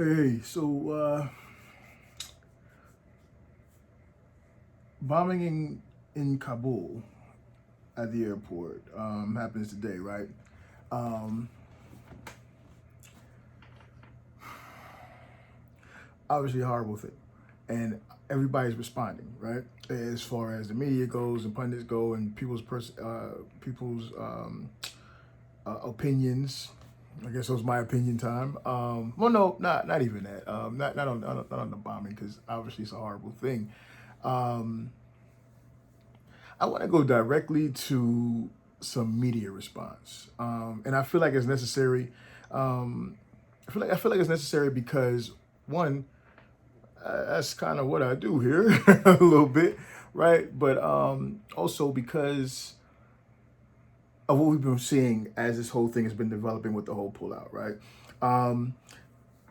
Hey, so bombing in Kabul at the airport happens today, right? Um, Obviously a horrible thing, and everybody's responding, right? As far as the media goes and pundits go, and people's opinions. I guess it was my opinion time. Well, no, not even that. Not on the bombing because obviously it's a horrible thing. Um, I want to go directly to some media response, and I feel like it's necessary. Um, I feel like it's necessary because one, that's kind of what I do here a little bit, right? But also because of what we've been seeing as this whole thing has been developing with the whole pullout, right? Um,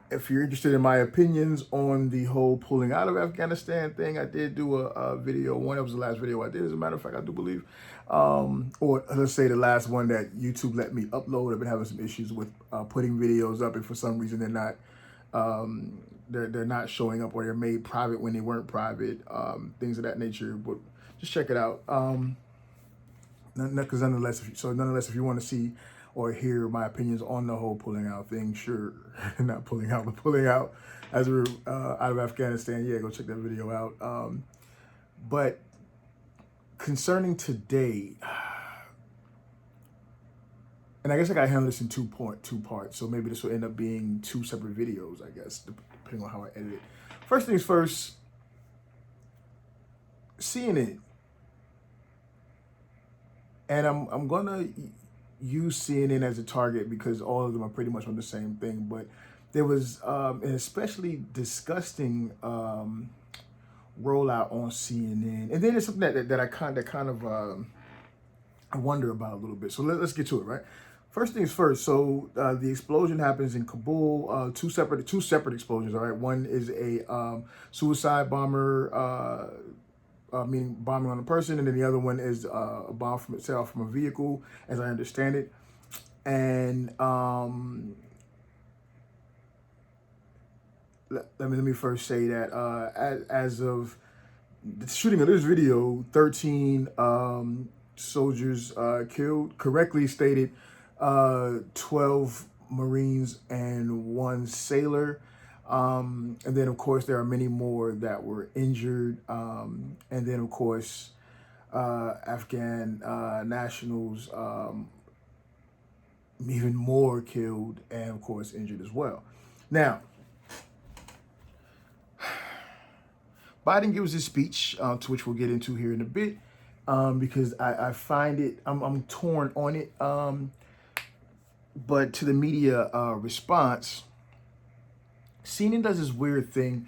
if you're interested in my opinions on the whole pulling out of Afghanistan thing, I did do a video. One, that was the last video I did, as a matter of fact, I do believe. Or let's say the last one that YouTube let me upload. I've been having some issues with putting videos up, and for some reason they're not showing up, or they're made private when they weren't private, things of that nature. But just check it out. Because nonetheless, if you want to see or hear my opinions on the whole pulling out thing, sure, not pulling out, but pulling out as we're out of Afghanistan, yeah, go check that video out. But concerning today, and I guess I got to handle this in two parts, so maybe this will end up being two separate videos, I guess, depending on how I edit it. First things first, CNN. And I'm gonna use CNN as a target because all of them are pretty much on the same thing. But there was an especially disgusting rollout on CNN, and then it's something that I kind of I wonder about a little bit. So let's get to it, right? First things first. So the explosion happens in Kabul. Two separate explosions. All right. One is a suicide bomber. Meaning bombing on a person, and then the other one is a bomb from itself from a vehicle, as I understand it. And let me first say that as of the shooting of this video, 13 soldiers killed. Correctly stated, 12 Marines and one sailor. And then, of course, there are many more that were injured. And then, of course, Afghan nationals, even more killed and, of course, injured as well. Now, Biden gives his speech, to which we'll get into here in a bit, because I find it, I'm torn on it. But to the media response, CNN does this weird thing.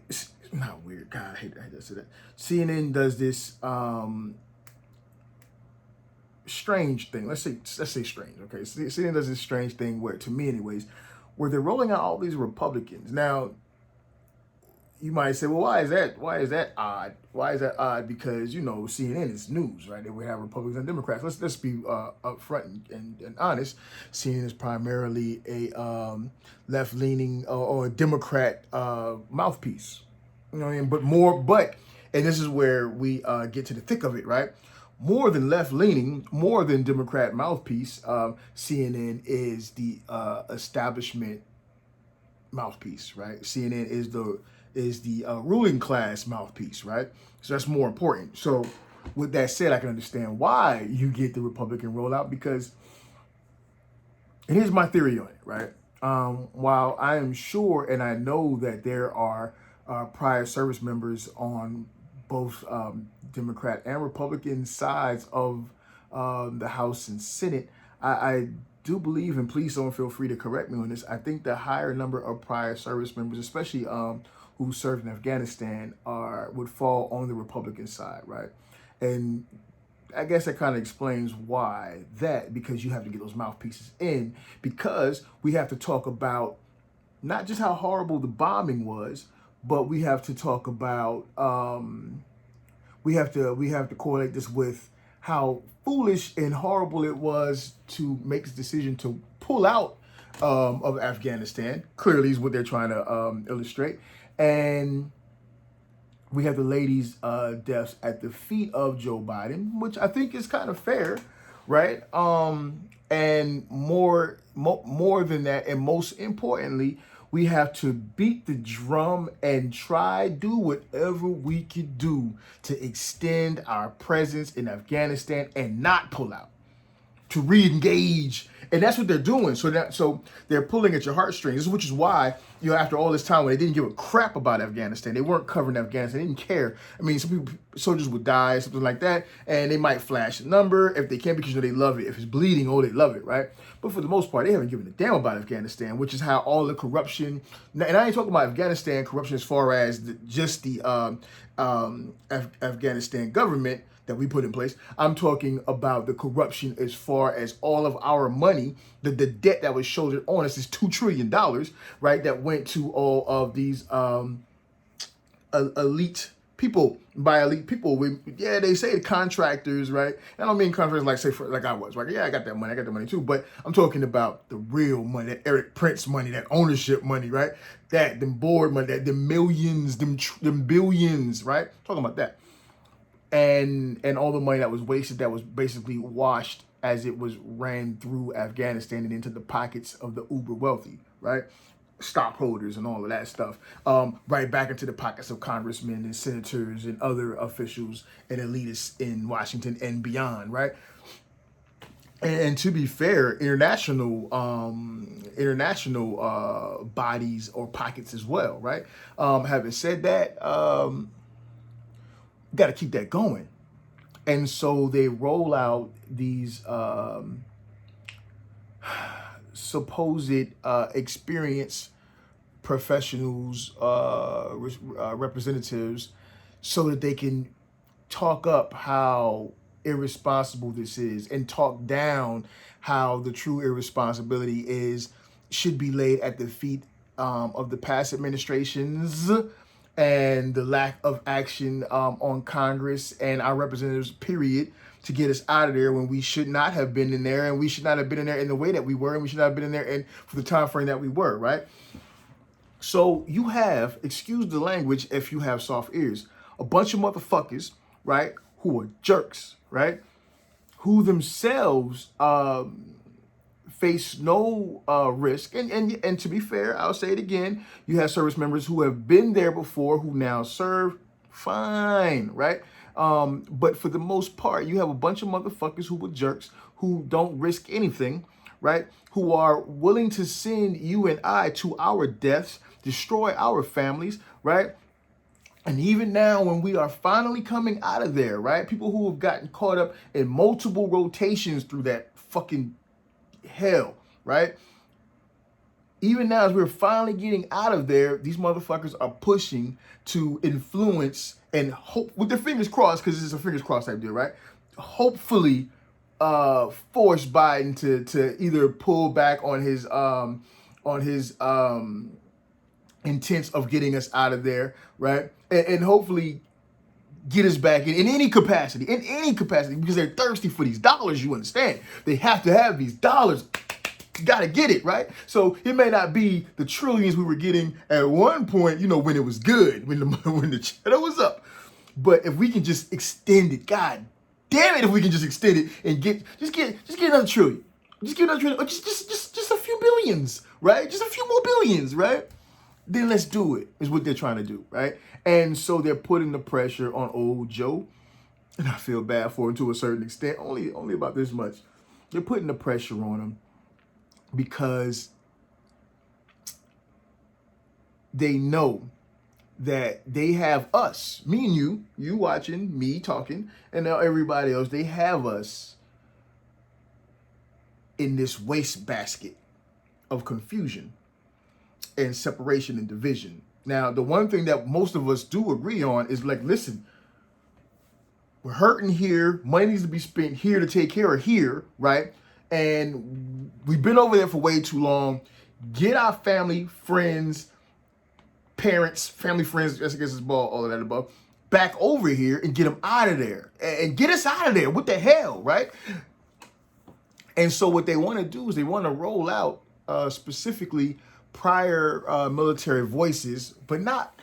It's not weird. God, I hate to say that. CNN does this strange thing. Let's say strange. Okay, CNN does this strange thing where, to me, anyways, where they're rolling out all these Republicans. Now, you might say, well, why is that odd? Why is that odd? Because, CNN is news, right? They would have Republicans and Democrats. Let's be upfront and honest. CNN is primarily a left-leaning or Democrat mouthpiece. You know what I mean? And this is where we get to the thick of it, right? More than left-leaning, more than Democrat mouthpiece, CNN is the establishment mouthpiece, right? CNN is the ruling class mouthpiece, right? So that's more important. So with that said, I can understand why you get the Republican rollout, because, and here's my theory on it, right? While I am sure and I know that there are prior service members on both Democrat and Republican sides of the House and Senate, I do believe, and please don't feel free to correct me on this, I think the higher number of prior service members, especially who served in Afghanistan, would fall on the Republican side, right? And I guess that kind of explains why because you have to get those mouthpieces in, because we have to talk about not just how horrible the bombing was, but we have to talk about we have to correlate this with how foolish and horrible it was to make this decision to pull out of Afghanistan. Clearly is what they're trying to illustrate. And we have the ladies' deaths at the feet of Joe Biden, which I think is kind of fair, right? And more than that, and most importantly, we have to beat the drum and do whatever we can do to extend our presence in Afghanistan and not pull out, to re-engage. And that's what they're doing. So they're pulling at your heartstrings, which is why, after all this time when they didn't give a crap about Afghanistan, they weren't covering Afghanistan, they didn't care. I mean, some people, soldiers would die, something like that, and they might flash a number if they can, because they love it. If it's bleeding, they love it, right? But for the most part, they haven't given a damn about Afghanistan, which is how all the corruption, and I ain't talking about Afghanistan corruption as far as just the Afghanistan government that we put in place. I'm talking about the corruption as far as all of our money, the debt that was shouldered on us is $2 trillion, right? That went to all of these elite people. By elite people, they say the contractors, right? I don't mean contractors like I was, right? Yeah, I got that money too, but I'm talking about the real money, that Eric Prince money, that ownership money, right? Them board money, the millions, them billions, right? Talking about that. And all the money that was wasted, that was basically washed as it was ran through Afghanistan and into the pockets of the uber wealthy, right? Stockholders and all of that stuff, right back into the pockets of congressmen and senators and other officials and elitists in Washington and beyond, right? And to be fair, international bodies or pockets as well, right? Having said that, got to keep that going. And so they roll out these supposed experienced professionals, representatives, so that they can talk up how irresponsible this is and talk down how the true irresponsibility should be laid at the feet of the past administrations and the lack of action on Congress and our representatives, period, to get us out of there when we should not have been in there, and we should not have been in there in the way that we were, and we should not have been in there for the time frame that we were, right? So you have, excuse the language if you have soft ears, a bunch of motherfuckers, right, who are jerks, right, who themselves face no risk. And to be fair, I'll say it again, you have service members who have been there before who now serve, fine, right? But for the most part, you have a bunch of motherfuckers who were jerks, who don't risk anything, right? Who are willing to send you and I to our deaths, destroy our families, right? And even now, when we are finally coming out of there, right? People who have gotten caught up in multiple rotations through that fucking hell, right? Even now, as we're finally getting out of there, these motherfuckers are pushing to influence and hope, with their fingers crossed, because it's a fingers crossed type deal, right? Hopefully, force Biden to either pull back on his intents of getting us out of there, right? And hopefully get us back in any capacity, because they're thirsty for these dollars, you understand? They have to have these dollars. You gotta get it, right? So it may not be the trillions we were getting at one point, when it was good, when the cheddar was up. But if we can just extend it, God damn it, if we can just extend it and get another trillion. Just get another trillion, or just a few billions, right? Just a few more billions, right? Then let's do it, is what they're trying to do, right? And so they're putting the pressure on old Joe, and I feel bad for him to a certain extent, only about this much. They're putting the pressure on him because they know that they have us, me and you watching, me talking, and now everybody else, they have us in this wastebasket of confusion and separation and division. Now, the one thing that most of us do agree on is listen, we're hurting here, money needs to be spent here to take care of here, right? And we've been over there for way too long. Get our family, friends, parents, family, friends, just against this ball, all of that above, back over here and get them out of there. And get us out of there. What the hell, right? And so what they want to do is they want to roll out specifically prior military voices, but not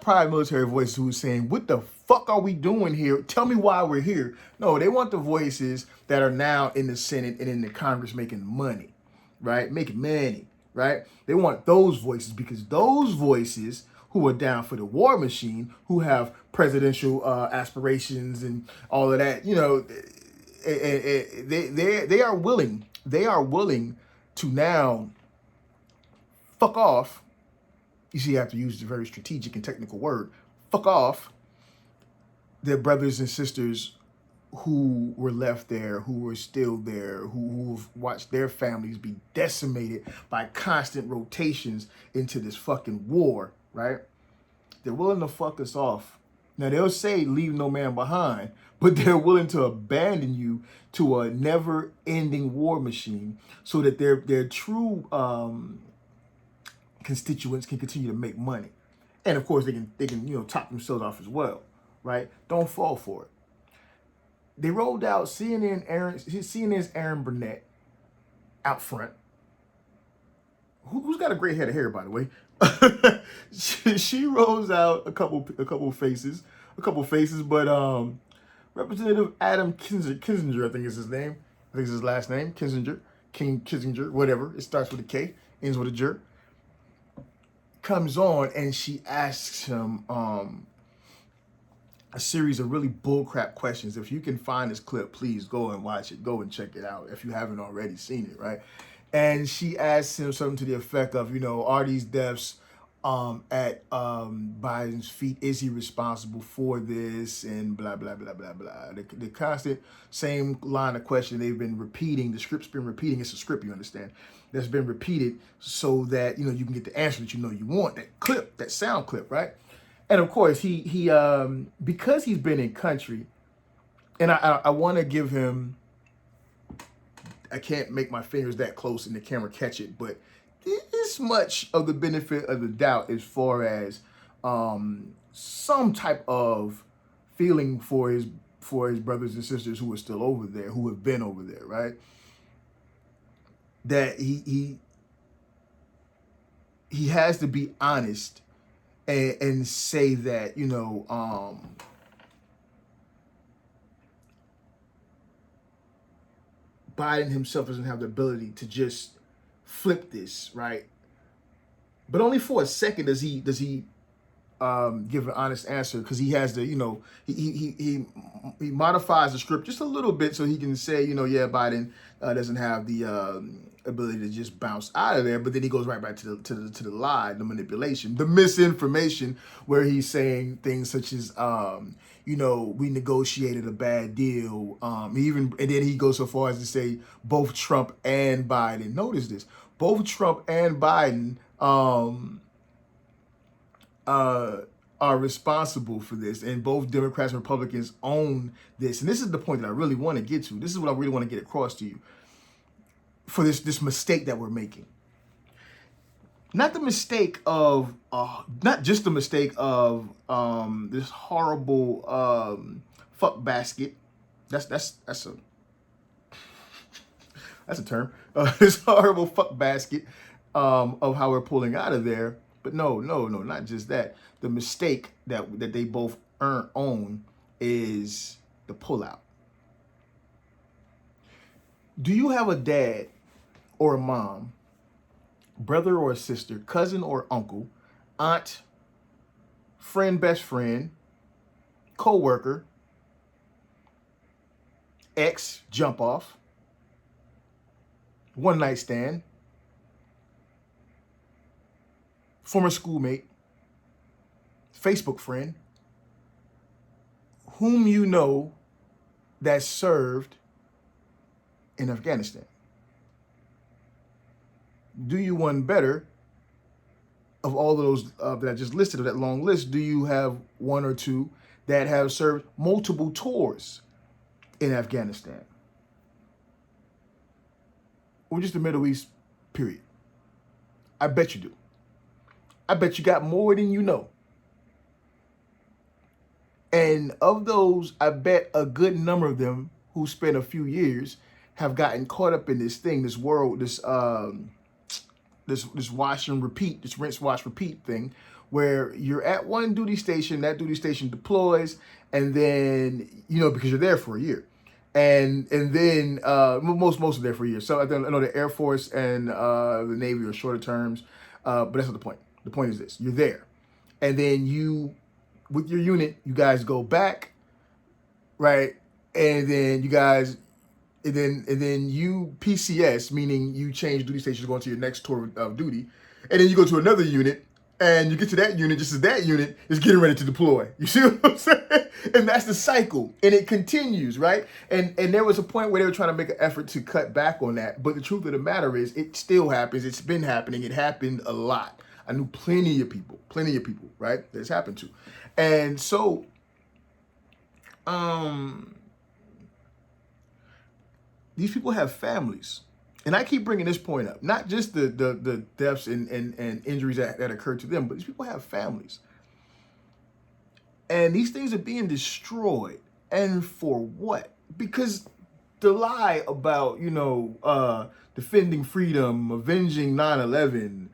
prior military voices who was saying, what the fuck are we doing here? Tell me why we're here. No, they want the voices that are now in the Senate and in the Congress making money, right? Making money, right? They want those voices because those voices who are down for the war machine, who have presidential aspirations and all of that, you know, they are willing. They are willing to now fuck off. You see, you have to use a very strategic and technical word. Fuck off their brothers and sisters who were left there, who were still there, who've watched their families be decimated by constant rotations into this fucking war, right? They're willing to fuck us off. Now, they'll say leave no man behind, but they're willing to abandon you to a never-ending war machine so that their true constituents can continue to make money. And of course, they can you know, top themselves off as well, right? Don't fall for it. They rolled out CNN's Erin Burnett out front. Who's got a great head of hair, by the way? she rolls out a couple faces, but Representative Adam Kinzinger, I think is his name. I think it's his last name, Kinzinger, whatever. It starts with a K, ends with a jer. Comes on and she asks him a series of really bullcrap questions. If you can find this clip, please go and watch it. Go and check it out if you haven't already seen it, right? And she asks him something to the effect of, you know, are these deaths at Biden's feet? Is he responsible for this? And blah, blah, blah, blah, blah. The constant same line of question they've been repeating. The script's been repeating. It's a script, you understand, that's been repeated so that, you know, you can get the answer that you know you want. That clip, that sound clip, right? And of course, he because he's been in country, and I want to give him, I can't make my fingers that close and the camera catch it, but this much of the benefit of the doubt as far as some type of feeling for his brothers and sisters who are still over there, who have been over there, right? That he has to be honest and say that, you know, Biden himself doesn't have the ability to just flip this, right? But only for a second does he give an honest answer, because he has to, you know, he modifies the script just a little bit so he can say, you know, yeah, Biden doesn't have the ability to just bounce out of there. But then he goes right back to the lie, the manipulation, the misinformation, where he's saying things such as, you know, we negotiated a bad deal. And then he goes so far as to say both Trump and Biden. Notice this: both Trump and Biden are responsible for this, and both Democrats and Republicans own this. And this is the point that I really want to get to. This is what I really want to get across to you. For this mistake that we're making. Not the mistake of, not just the mistake of this horrible fuck basket. That's a term. This horrible fuck basket of how we're pulling out of there. But no, not just that. The mistake that they both own is the pullout. Do you have a dad or a mom, brother or a sister, cousin or uncle, aunt, friend, best friend, co-worker, ex, jump off, one night stand, former schoolmate, Facebook friend, whom you know that served in Afghanistan? Do you one better of all of those that I just listed, of that long list? Do you have one or two that have served multiple tours in Afghanistan? Or just the Middle East, period? I bet you do. I bet you got more than you know. And of those, I bet a good number of them who spent a few years have gotten caught up in this thing, this world, this this wash and repeat, this rinse, wash, repeat thing, where you're at one duty station, that duty station deploys, and then, you know, because you're there for a year. And then most are there for a year. So I know the Air Force and the Navy are shorter terms, but that's not the point. The point is this: you're there, and then you, with your unit, you guys go back, right? And then you guys, and then you PCS, meaning you change duty stations, go into your next tour of duty, and then you go to another unit, and you get to that unit just as that unit is getting ready to deploy. You see what I'm saying? And that's the cycle, and it continues, right? And there was a point where they were trying to make an effort to cut back on that, but the truth of the matter is, it still happens. It's been happening. It happened a lot. I knew plenty of people, right, that it's happened to. And so, these people have families. And I keep bringing this point up, not just the deaths and injuries that occur to them, but these people have families. And these things are being destroyed. And for what? Because the lie about, you know, defending freedom, avenging 9/11,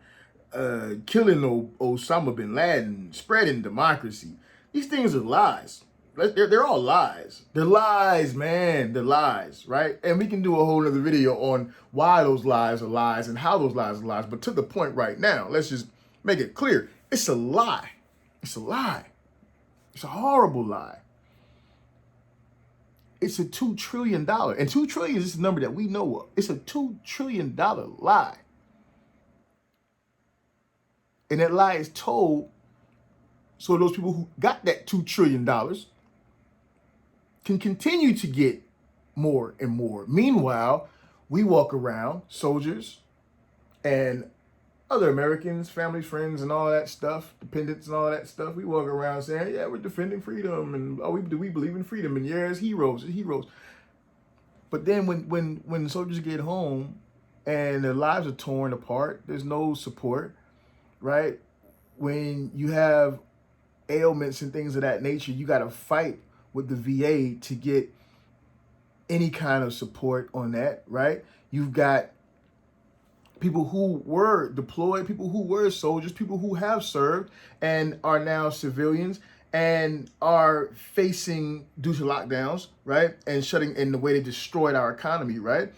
killing Osama bin Laden, spreading democracy, these things are lies. They're all lies. They're lies, man. They're lies, right? And we can do a whole other video on why those lies are lies and how those lies are lies. But to the point right now, let's just make it clear. It's a lie. It's a lie. It's a horrible lie. It's a $2 trillion. And 2 trillion is the number that we know of. It's a $2 trillion lie. And that lie is told so those people who got that $2 trillion can continue to get more and more. Meanwhile, we walk around, soldiers and other Americans, families, friends, and all that stuff, dependents and all that stuff. We walk around saying, yeah, we're defending freedom, and oh, do we believe in freedom? And yeah, as heroes. But then when the soldiers get home and their lives are torn apart, there's no support, right? When you have ailments and things of that nature, you got to fight with the VA to get any kind of support on that, right? You've got people who were deployed, people who were soldiers, people who have served and are now civilians and are facing, due to lockdowns, right, and shutting in the way they destroyed our economy, right,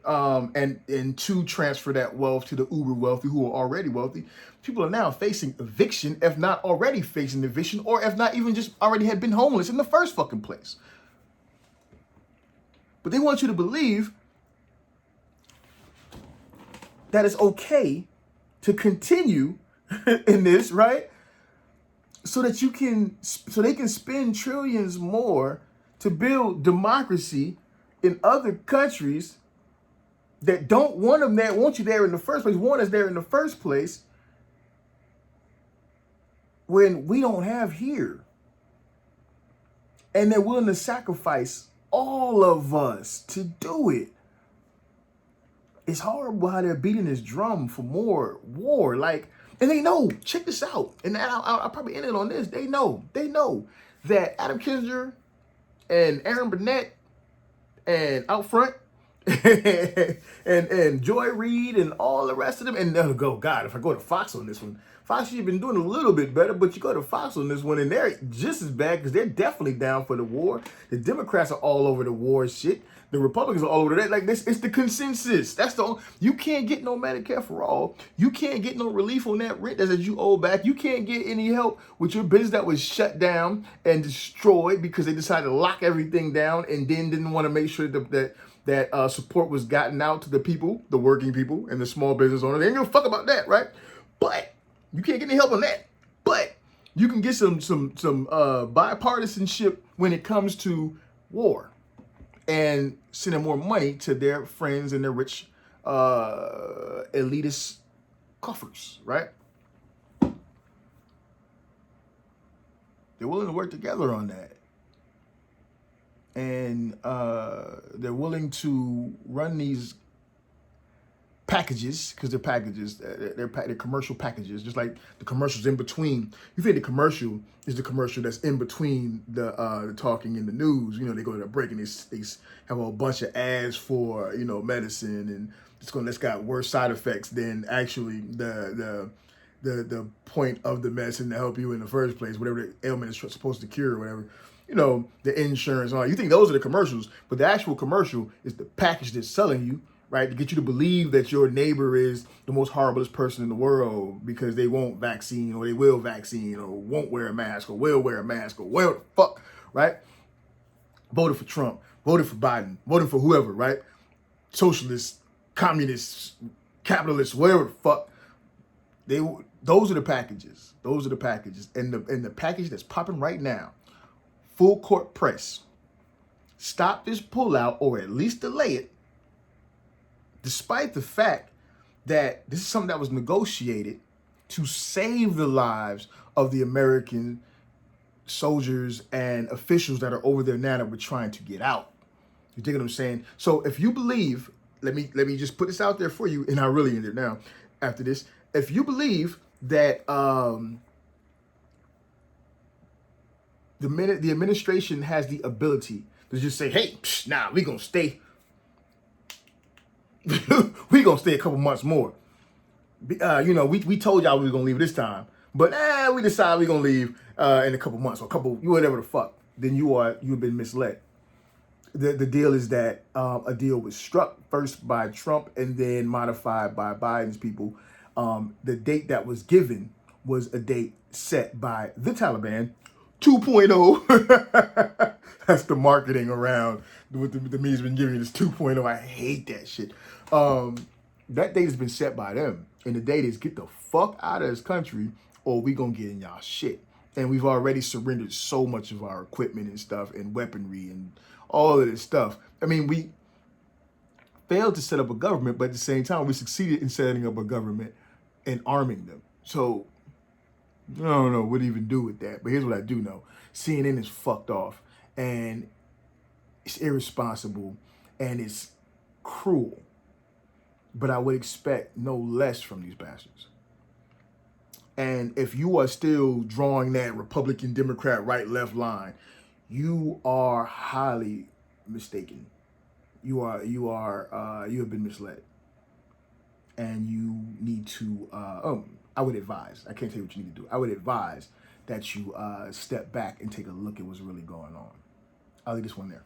and to transfer that wealth to the uber wealthy who are already wealthy. People are now facing eviction, if not already facing eviction, or if not even just already had been homeless in the first fucking place. But they want you to believe that it's okay to continue in this, right? So that they can spend trillions more to build democracy in other countries that don't want them there, want you there in the first place, want us there in the first place, when we don't have here. And they're willing to sacrifice all of us to do it. It's horrible how they're beating this drum for more war. Like, and they know, check this out. And I'll probably end it on this. They know that Adam Kinzinger and Erin Burnett and out front and Joy Reid and all the rest of them. And they'll go, God, if I go to Fox on this one, Fox, you've been doing a little bit better, but you go to Fox on this one and they're just as bad because they're definitely down for the war. The Democrats are all over the war shit. The Republicans are all over that. Like this, it's the consensus. That's the you can't get no Medicare for all. You can't get no relief on that rent that you owe back. You can't get any help with your business that was shut down and destroyed because they decided to lock everything down and then didn't want to make sure that support was gotten out to the people, the working people, and the small business owners. They ain't give a fuck about that, right? But you can't get any help on that. But you can get some bipartisanship when it comes to war and sending more money to their friends and their rich elitist coffers, right? They're willing to work together on that. And they're willing to run these packages, because they're packages, they're commercial packages, just like the commercials in between. You think the commercial is the commercial that's in between the talking in the news. You know, they go to the break and they have a bunch of ads for, you know, medicine, and that's got worse side effects than actually the point of the medicine to help you in the first place, whatever the ailment is supposed to cure or whatever. You know, the insurance and all. You think those are the commercials, but the actual commercial is the package that's selling you, right? To get you to believe that your neighbor is the most horriblest person in the world because they won't vaccine, or they will vaccine, or won't wear a mask, or will wear a mask, or whatever the fuck, right? Voted for Trump, voted for Biden, voted for whoever, right? Socialists, communists, capitalists, whatever the fuck. Those are the packages. Those are the packages. And the package that's popping right now, full court press, stop this pullout or at least delay it, despite the fact that this is something that was negotiated to save the lives of the American soldiers and officials that are over there now that we're trying to get out. You dig what I'm saying? So if you believe, let me just put this out there for you, and I really end it now after this. If you believe that the administration has the ability to just say, hey, nah, we're going to stay. We're going to stay a couple months more. You know, we told y'all we were going to leave this time, but we decided we're going to leave in a couple months, or whatever the fuck. Then you've been misled. The deal is that a deal was struck first by Trump and then modified by Biden's people. The date that was given was a date set by the Taliban 2.0. That's the marketing around what the media's been giving this 2.0. I hate that shit. That date has been set by them. And the date is get the fuck out of this country or we gonna get in y'all shit. And we've already surrendered so much of our equipment and stuff and weaponry and all of this stuff. I mean, we failed to set up a government, but at the same time, we succeeded in setting up a government and arming them. So I don't know what to even do with that. But here's what I do know. CNN is fucked off and it's irresponsible and it's cruel. But I would expect no less from these bastards. And if you are still drawing that Republican, Democrat, right, left line, you are highly mistaken. You have been misled. And you need to, I would advise, I can't tell you what you need to do. I would advise that you step back and take a look at what's really going on. I'll leave this one there.